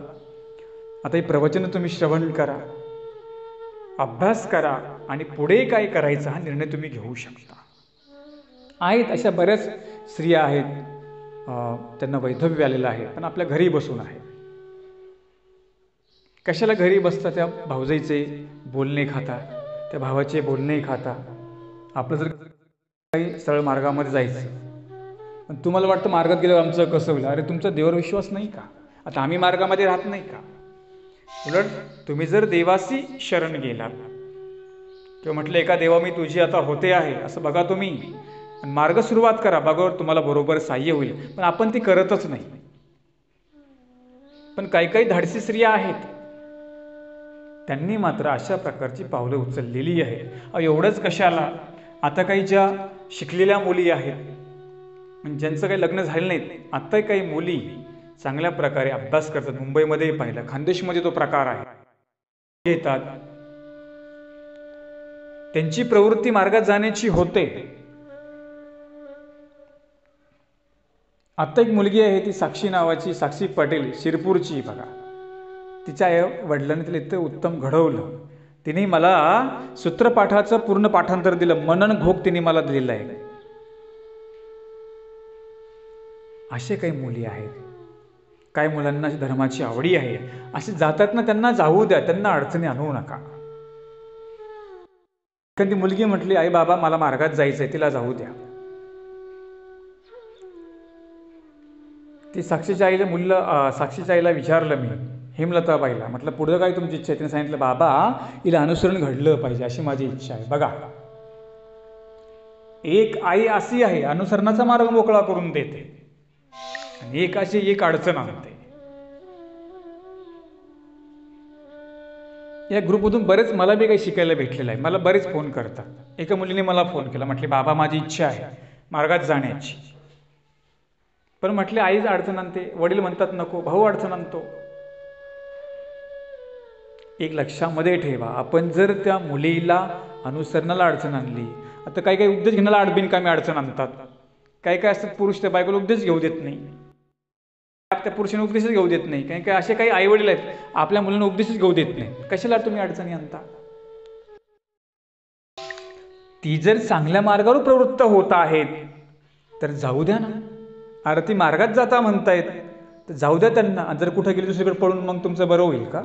आता ही प्रवचन तुम्ही श्रवण करा, अभ्यास करा आणि पुढे काय करायचा हा निर्णय तुम्ही घेऊ शकता. आहेत अशा बऱ्याच स्त्रिया आहेत, त्यांना वैधव्य आलेलं आहे, पण आपल्या घरी बसून आहे. कशाला घरी बसता? त्या भावजाईचे बोलणे खाता, त्या भावाचे बोलणे खाता. आपलं जर काही सरळ मार्गामध्ये जायचं, पण तुम्हाला वाटतं मार्गात गेल्यावर आमचं कसं होईल? अरे तुमचा देवावर विश्वास नाही का? आता आम्ही मार्गामध्ये राहत नाही का? उलट तुम्ही जर देवाशी शरण गेलात किंवा म्हटलं एका देवा मी तुझी आता होते आहे असं बघा, तुम्ही मार्ग सुरुवात करा, बघावर तुम्हाला बरोबर सहाय्य होईल. पण आपण ती करतच नाही. पण काही काही धाडसी स्त्रिया आहेत, त्यांनी मात्र अशा प्रकारची पावलं उचललेली आहे. एवढंच कशाला, आता काही ज्या शिकलेल्या मुली आहेत, म्हणजे ज्यांचं काही लग्न झालं नाहीत, आता काही मुली चांगल्या प्रकारे अभ्यास करतात. मुंबईमध्ये पाहिलं, खानदेशमध्ये तो प्रकार आहे, घेतात, त्यांची प्रवृत्ती मार्गात जाण्याची होते. आता एक मुलगी आहे, ती साक्षी नावाची, साक्षी पटेल, शिरपूरची. बघा, तिच्या आई वडिलांनी तिला इतकं उत्तम घडवलं. तिने मला सूत्रपाठाचं पूर्ण पाठांतर दिलं, मनन घोक तिने मला दिलेलं आहे. असे काही मुली आहेत. काही मुलांना धर्माची आवडी आहे, असे जातात ना, त्यांना जाऊ द्या, त्यांना अडचणी आणू नका. एखादी मुलगी म्हटली आई बाबा मला मार्गात जायचंय, तिला जाऊ द्या. ती साक्षीच्या आईला साक्षीच्या आईला विचारलं मी, हेमलताबाईला. म्हटलं पुढं काय तुमची इच्छा आहे? तिने सांगितलं बाबा हिला अनुसरण घडलं पाहिजे अशी माझी इच्छा आहे. बघा, एक आई अशी आहे अनुसरणाचा मार्ग मोकळा करून देते, आणि एक अशी एक अडचण आणते. या ग्रुपमधून बरेच मला बी काही शिकायला भेटलेलं आहे. मला बरेच फोन करतात. एका मुलीने मला फोन केला, म्हटले बाबा माझी इच्छा आहे मार्गात जाण्याची, पण म्हटले आईच अडचण आणते, वडील म्हणतात नको, भाऊ अडचण आणतो. एक लक्षामध्ये ठेवा, आपण जर त्या मुलीला अनुसरणाला अडचण आणली, आता काही काही उपदेश घेण्याला बिनकामी अडचण आणतात. काही काय असतात पुरुष त्या बायकोला उपदेश घेऊ देत नाही, त्या पुरुषाने उपदेशच घेऊ देत नाही. काही काही असे काही आई वडील आहेत आपल्या मुलांना उपदेशच घेऊ देत नाही. कशाला तुम्ही अडचणी आणता? ती जर चांगल्या मार्गावर प्रवृत्त होत आहेत तर जाऊ द्या ना. अरे ती मार्गात जाता म्हणतायत तर जाऊ द्या त्यांना. जर कुठे गेली दुसरीकडे पळून मग तुमचं बरं होईल का?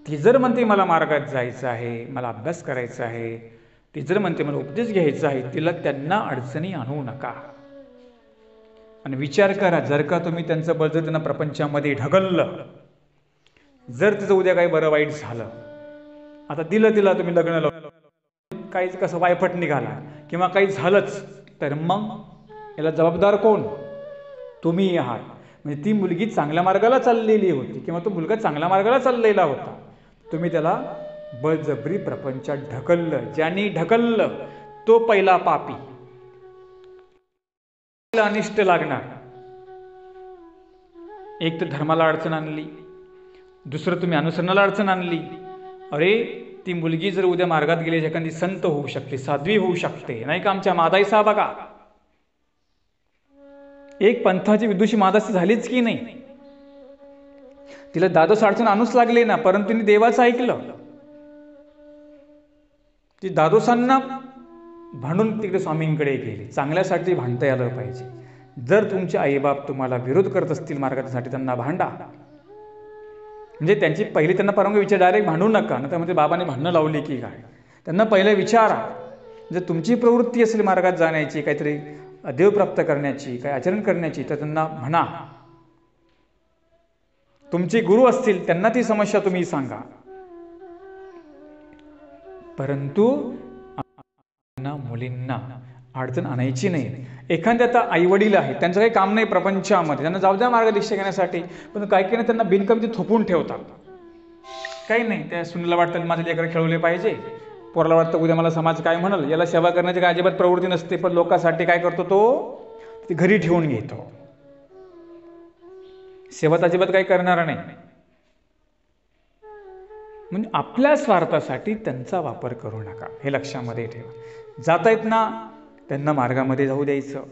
ती जर म्हणते मला मार्गात जायचं आहे, मला अभ्यास करायचा आहे, ती जर म्हणते मला उपदेश घ्यायचा आहे, तिला त्यांना अडचणी आणू नका. आणि विचार करा, जर का तुम्ही त्यांचं बळ जर त्यांना प्रपंचामध्ये ढकललं, जर तिचं उद्या काही बरं वाईट झालं, आता दिलं तिला तुम्ही लग्न लावलं, काहीच कसं वायफट निघाला किंवा काही झालंच, तर मग याला जबाबदार कोण? तुम्ही आहात. म्हणजे ती मुलगी चांगल्या मार्गाला चाललेली होती किंवा तो मुलगा चांगल्या मार्गाला चाललेला होता, तुम्ही त्याला बळजबरी प्रपंचात ढकललं. ज्यांनी ढकललं तो पहिला पापी, अनिष्ट लागणार. एक तर धर्माला अडचण आणली, दुसरं तुम्ही अनुसरणाला अडचण आणली. अरे ती मुलगी जर उद्या मार्गात गेली, एखादी संत होऊ शकते, साध्वी होऊ शकते, नाही का? आमच्या मादाई साहेब बघा, एक पंथाची विदुषी मादासी झालीच की नाही. तिला दादोस अडचण आणूच लागले ना, परंतु तिने देवाचं ऐकलं. ती दादोसांना भांडून तिकडे स्वामींकडे गेली. चांगल्यासाठी भांडता यायला पाहिजे. जर तुमचे आईबाप तुम्हाला विरोध करत असतील मार्गासाठी, त्यांना भांडा. म्हणजे त्यांची पहिली त्यांना परवानगी विचार, डायरेक्ट भांडू नका ना. त्यामध्ये बाबांनी भांडणं लावली की काय, त्यांना पहिलं विचारा. जर तुमची प्रवृत्ती असेल मार्गात जाण्याची, काहीतरी देव प्राप्त करण्याची, काही आचरण करण्याची, तर त्यांना म्हणा. तुमचे गुरु असतील त्यांना ती समस्या तुम्ही सांगा. परंतु मुलींना अडचण आणायची नाही. एखाद्या आता आई वडील आहेत, त्यांचं काही काम नाही प्रपंचामध्ये, त्यांना जाऊ द्या मार्गदीक्षा घेण्यासाठी, पण काही काही त्यांना बिनकामी थोपून ठेवतात. काही नाही, त्या सुनीला वाटतं माझे लेकर खेळवले पाहिजे, पोराला वाटतं उद्या मला समाज काय म्हणाल, याला सेवा करण्याची काय अजिबात प्रवृत्ती नसते, पण लोकांसाठी काय करतो तो, ती घरी ठेवून घेतो. सेवा तर अजिबात काही करणार नाही. म्हणजे आपल्या स्वार्थासाठी त्यांचा वापर करू नका, हे लक्षामध्ये ठेवा. जाता येत ना, त्यांना मार्गामध्ये जाऊ द्यायचं.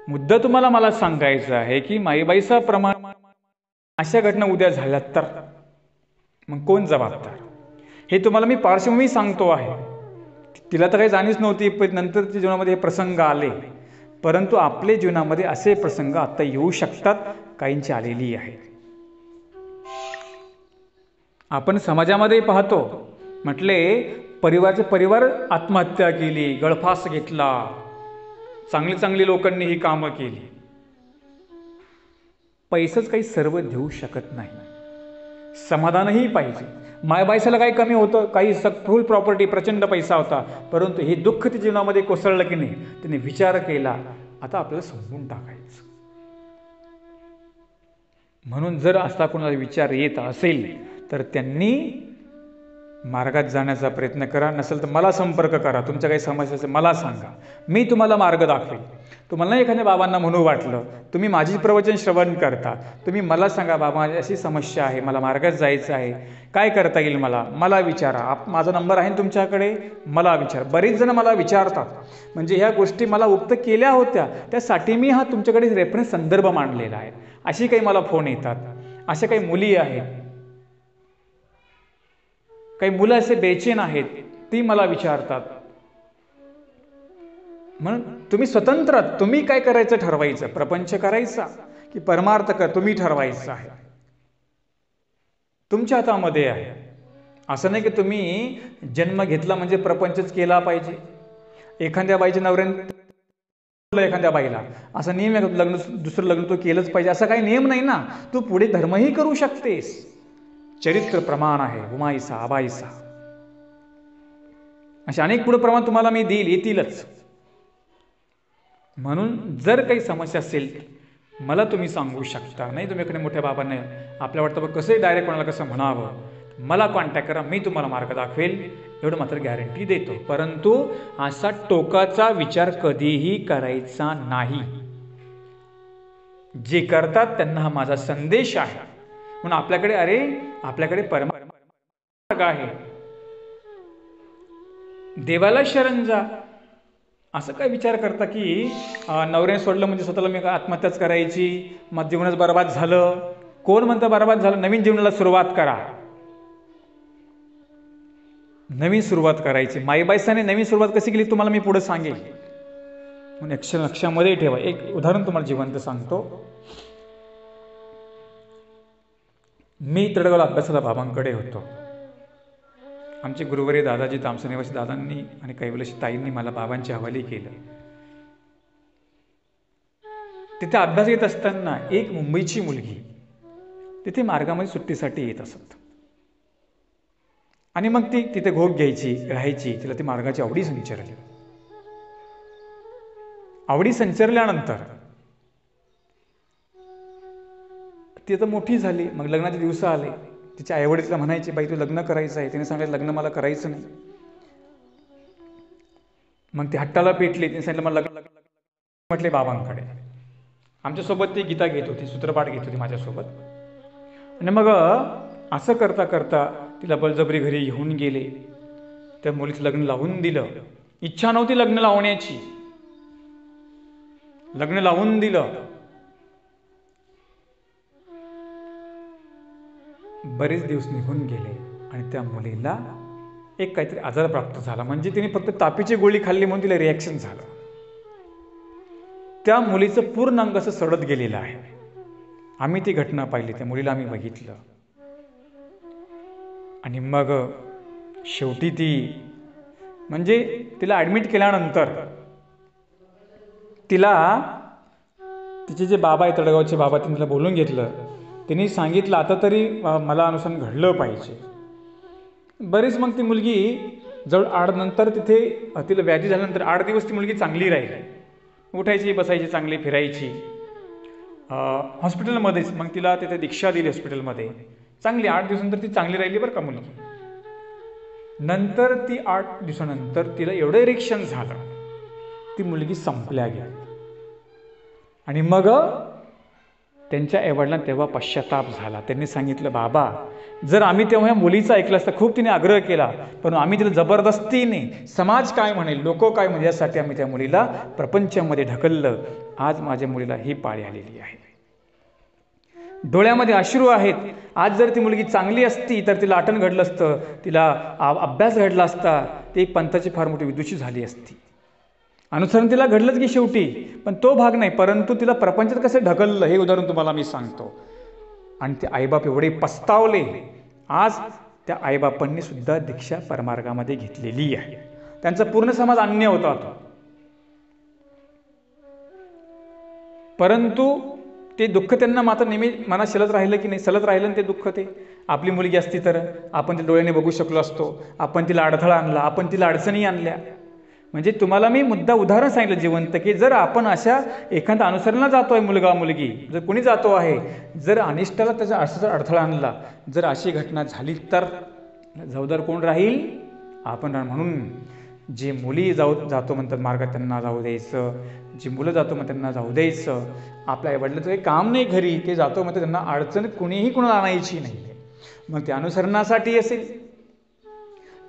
मुद्दा तुम्हाला मला सांगायचा आहे की माईबाईचा प्रमाण अशा घटना उद्या झाल्या तर मग कोण जबाबदार, हे तुम्हाला मी पार्श्वभूमी सांगतो आहे. तिला तर काही जाणीच नव्हती, पण नंतरच्या जीवनामध्ये हे प्रसंग आले. परंतु आपल्या जीवनामध्ये असे प्रसंग आता येऊ शकतात, काहींची आलेली आहे. आपण समाजामध्ये पाहतो, म्हटले परिवार आत्महत्या केली, गळफास घेतला, चांगली चांगली लोकांनी ही कामं केली. पैसाच काही सर्व देऊ शकत नाही, समाधानही पाहिजे. मायबायसाला काही कमी होतं, काही फुल प्रॉपर्टी, प्रचंड पैसा होता, परंतु हे दुःख ते जीवनामध्ये कोसळलं की नाही, त्याने विचार केला आता आपल्याला समजून टाकायचं. म्हणून जर असा कोणाला विचार येत असेल तर त्यांनी मार्गात जाण्याचा प्रयत्न करा. नसेल तर मला संपर्क करा. तुमच्या काही समस्या असेल मला सांगा, मी तुम्हाला मार्ग दाखवेल. तुम्हाला नाही एखाद्या बाबांना म्हणू वाटलं, तुम्ही माझी प्रवचन श्रवण करता, तुम्ही मला सांगा बाबा माझी अशी समस्या आहे, मला मार्गात जायचं आहे, काय करता येईल मला विचारा. माझा नंबर आहे तुमच्याकडे, मला विचार. बरेच जण मला विचारतात, म्हणजे ह्या गोष्टी मला उक्त केल्या होत्या, त्यासाठी मी हा तुमच्याकडे रेफरन्स संदर्भ मांडलेला आहे. अशी काही मला फोन येतात. अशा काही मुली आहेत, काही मुलं असे बेचैन आहेत, ती मला विचारतात. म्हणून तुम्ही स्वतंत्र, तुम्ही काय करायचं ठरवायचं, प्रपंच करायचा की परमार्थ तुम्ही ठरवायचं आहे, तुमच्या हातामध्ये आहे. असं नाही की तुम्ही जन्म घेतला म्हणजे प्रपंचच केला पाहिजे. एखाद्या बाईच्या नवऱ्याने एखाद्या बाईला असा नियम आहे का लग्न दुसरं लग्न तो केलंच पाहिजे असं काही नियम नाही ना. तू पुढे धर्मही करू शकतेस. चरित्र प्रमाण आहे, उमाईसा आबाईसा, असे अनेक पुढे प्रमाण तुम्हाला मी देईल, येतीलच. म्हणून जर काही समस्या असेल मला तुम्ही सांगू शकता. नाही तुम्ही एखाद्या मोठ्या बाबांना आपल्या वाटतं बघ कसंही डायरेक्ट कोणाला कसं म्हणावं, मला कॉन्टॅक्ट करा, मी तुम्हाला मार्ग दाखवेल, एवढं मात्र गॅरंटी देतो. परंतु असा टोकाचा विचार कधीही करायचा नाही. जे करतात त्यांना हा माझा संदेश आहे. म्हणून आपल्याकडे परमार्ग आहे, देवाला शरण जा. असं काय विचार करता की नवऱ्याने सोडलं म्हणजे स्वतःला मी आत्महत्याच करायची, माझं जीवनच बरबाद झालं. कोण म्हणतं बरबाद झालं? नवीन जीवनाला सुरुवात करा, नवीन सुरुवात करायची. माईबाईसाने नवीन सुरुवात कशी केली तुम्हाला मी पुढे सांगेल, म्हणून लक्षामध्ये ठेवा. एक उदाहरण तुम्हाला जिवंत सांगतो. मी तळगावला अभ्यासाला बाबांकडे होतो. आमचे गुरुवर्य दादाजी तामसा निवासी दादांनी आणि कैवल्याशी ताईंनी मला बाबांच्या हवाली केलं. तिथे अभ्यास घेत असताना एक मुंबईची मुलगी तिथे मार्गामध्ये सुट्टीसाठी येत असत आणि मग ती तिथे घोप घ्यायची, राहायची. तिला ती मार्गाची आवडी संचरली. आवडी संचरल्यानंतर ती आता मोठी झाली. मग लग्नाचे दिवस आले. तिच्या आईवडील तिला म्हणायचे, बाई तू लग्न करायचं आहे. तिने सांगितलं लग्न मला करायचं नाही. मग ती हट्टाला पेटली. तिने सांगितलं मला लग्न म्हटले बाबांकडे. आमच्यासोबत ती गीता घेत होती, सूत्रपाठ घेत होती माझ्यासोबत. आणि मग असं करता करता तिला बळजबरी घरी घेऊन गेले. त्या मुलीचं लग्न लावून दिलं. इच्छा नव्हती लग्न लावण्याची, लग्न लावून दिलं. बरेच दिवस निघून गेले आणि त्या मुलीला एक काहीतरी आजार प्राप्त झाला. म्हणजे तिने फक्त तापीची गोळी खाल्ली म्हणून तिला रिॲक्शन झालं. त्या मुलीचं पूर्ण अंग असं सडत गेलेलं आहे. आम्ही ती घटना पाहिली, त्या मुलीला आम्ही बघितलं. आणि मग शेवटी ती म्हणजे तिला ॲडमिट केल्यानंतर तिला तिचे जे बाबा आहे, तळगावचे बाबा, त्यांनी तिला बोलून घेतलं. त्यांनी सांगितलं आता तरी मला अनुसरण घडलं पाहिजे. बरीच मग ती मुलगी जवळ नंतर तिथे तिला व्याधी झाल्यानंतर 8 दिवस ती मुलगी चांगली राहिली. उठायची, बसायची, चांगली फिरायची. हॉस्पिटलमध्येच मग तिला तिथे दीक्षा दिली हॉस्पिटलमध्ये. चांगली 8 दिवसानंतर ती चांगली राहिली बरं का मुलगी. नंतर ती 8 दिवसानंतर तिला एवढं इरेक्शन झालं, ती मुलगी संपल्या गेली. आणि मग त्यांच्या आईवडिलांना तेव्हा पश्चाताप झाला. त्यांनी सांगितलं बाबा जर आम्ही तेव्हा मुलीचं ऐकलं असतं, खूप तिने आग्रह केला, पण आम्ही तिला जबरदस्तीने समाज काय म्हणेल, लोक काय म्हणेल यासाठी आम्ही त्या मुलीला प्रपंचामध्ये ढकललं. आज माझ्या मुलीला ही पाळी आलेली आहे. डोळ्यामध्ये अश्रू आहेत. आज जर ती मुलगी चांगली असती तर तिला आटण घडलं असतं, तिला अभ्यास घडला असता, ती एक पंथाची फार मोठी विदुषी झाली असती. अनुसरण तिला घडलंच की शेवटी, पण तो भाग नाही. परंतु तिला प्रपंचात कसं ढकललं हे उदाहरण तुम्हाला मी सांगतो. आणि ते आईबाप एवढे पस्तावले. आज त्या आईबापांनी सुद्धा दीक्षा परमार्गामध्ये घेतलेली आहे. त्यांचा पूर्ण समाज अन्य होता तो, परंतु ते दुःख त्यांना मात्र नेहमी मनात सलत राहिलं की नाही, सलत राहिलं ते दुःख. ते आपली मुलगी असती तर आपण ती डोळ्याने बघू शकलो असतो, आपण तिला अडथळा आणला, आपण तिला अडचणी आणल्या. म्हणजे तुम्हाला मी मुद्दा उदाहरण सांगितलं जिवंत, की जर आपण अशा एखाद्या अनुसरणाला जातोय, मुलगा मुलगी जर कोणी जातो आहे, जर अनिष्टाला त्याचा असा अडथळा आणला, जर अशी घटना झाली तर जबाबदार कोण राहील? आपण. म्हणून जे मुली जातो म्हणतात मार्गात त्यांना जाऊ द्यायचं, जी मुलं जातो मग त्यांना जाऊ द्यायचं. आपल्या आईवडिलांचं काही काम नाही घरी, ते जातो म्हणतात त्यांना अडचण कुणीही कुणाला आणायची नाही. मग ते अनुसरणासाठी असेल,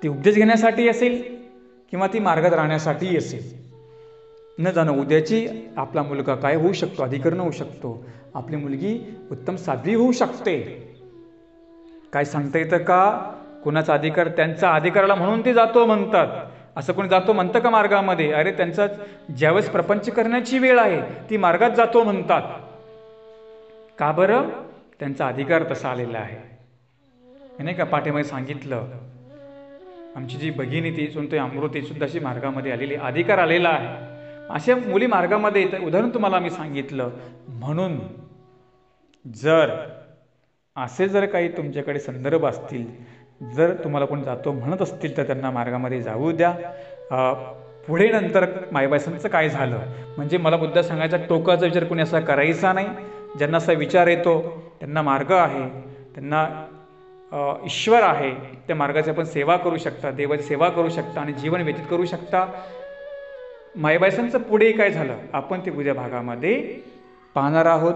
ती उपदेश घेण्यासाठी असेल, किंवा ती मार्गात राहण्यासाठी असेल. न जाणं उद्याची आपला मुलगा काय होऊ शकतो, अधिकरण होऊ शकतो, आपली मुलगी उत्तम साध्वी होऊ शकते. काय सांगता येतं का? कुणाचा अधिकार, त्यांचा अधिकाराला म्हणून ते जातो म्हणतात. असं कोणी जातो म्हणतं का मार्गामध्ये? अरे त्यांचा ज्यावेळेस प्रपंच करण्याची वेळ आहे ती मार्गात जातो म्हणतात. का बरं? त्यांचा अधिकार तसा आलेला आहे. नाही का पाठीमध्ये सांगितलं, आमची जी भगिनी ती सुनते अमृती सुद्धा अशी मार्गामध्ये आलेली, अधिकार आलेला आहे. अशा मुली मार्गामध्ये येतात. उदाहरण तुम्हाला मी सांगितलं. म्हणून जर असे जर काही तुमच्याकडे संदर्भ असतील, जर तुम्हाला कोणी जातो म्हणत असतील तर त्यांना मार्गामध्ये जाऊ द्या. पुढे नंतर माईबाईसांचं काय झालं, म्हणजे मला मुद्दा सांगायचा, टोकाचा विचार कोणी असा करायचा नाही. ज्यांना असा विचार येतो त्यांना मार्ग आहे, त्यांना ईश्वर आहे, त्या मार्गाची आपण सेवा करू शकता, देवाची सेवा करू शकता आणि जीवन व्यतीत करू शकता. माईबाईसांचं पुढे काय झालं आपण ते उद्या भागामध्ये पाहणार आहोत.